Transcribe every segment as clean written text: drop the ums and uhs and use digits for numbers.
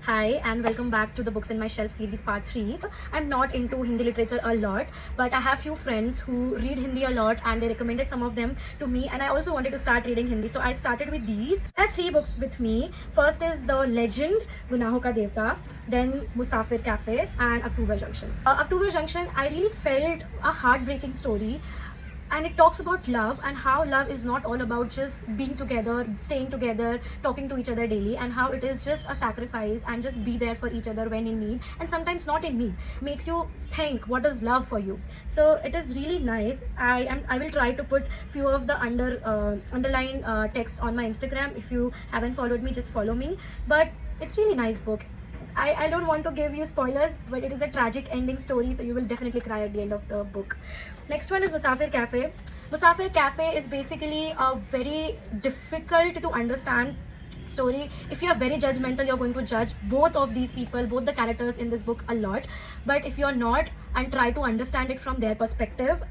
Hi and welcome back to the Books in My Shelf series part 3. I'm not into Hindi literature a lot, but I have few friends who read Hindi a lot and they recommended some of them to me, and I also wanted to start reading Hindi. So I started with these. I have 3 books with me. First is The Legend, Gunaho Ka Devta, then Musafir Cafe and October Junction. October Junction, I really felt a heartbreaking story, and it talks about love and how love is not all about just being together, staying together, talking to each other daily, and how it is just a sacrifice and just be there for each other when in need and sometimes not in need. Makes you think what is love for you. So it is really nice. I will try to put few of the underline text on my Instagram. If you haven't followed me, just follow me. But it's really nice book. I don't want to give you spoilers, but it is a tragic ending story, so you will definitely cry at the end of the book. Next one is Musafir Cafe. Musafir Cafe is basically a very difficult to understand story. If you are very judgmental, you're going to judge both of these people, both the characters in this book a lot. But if you're not and try to understand it from their perspective,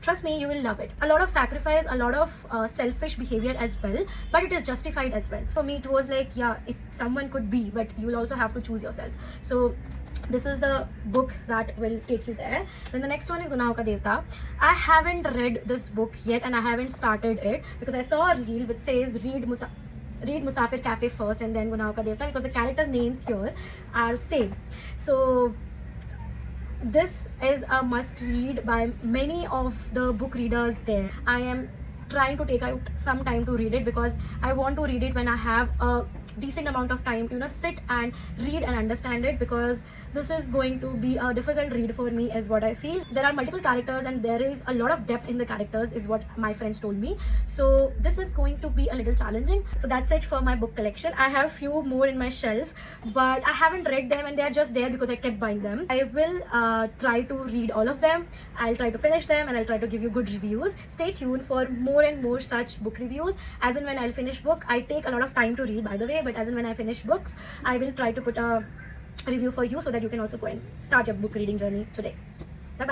trust me, you will love it. A lot of sacrifice, a lot of selfish behavior as well, but it is justified as well. For me, it was like, yeah, someone could be, but you will also have to choose yourself. So this is the book that will take you there. Then the next one is Gunaho Ka Devta. I haven't read this book yet and I haven't started it because I saw a reel which says read Musafir Cafe first and then Gunaho Ka Devta, because the character names here are same. So this is a must read by many of the book readers there. I am trying to take out some time to read it because I want to read it when I have a decent amount of time to sit and read and understand it, because this is going to be a difficult read for me is what I feel. There are multiple characters and there is a lot of depth in the characters is what my friends told me. So this is going to be a little challenging. So that's it for my book collection. I have few more in my shelf, but I haven't read them and they are just there because I kept buying them. I will try to read all of them. I'll try to finish them and I'll try to give you good reviews. Stay tuned for more and more such book reviews. As and when I'll finish book, I take a lot of time to read, by the way, but as and when I finish books, I will try to put a review for you so that you can also go and start your book reading journey today.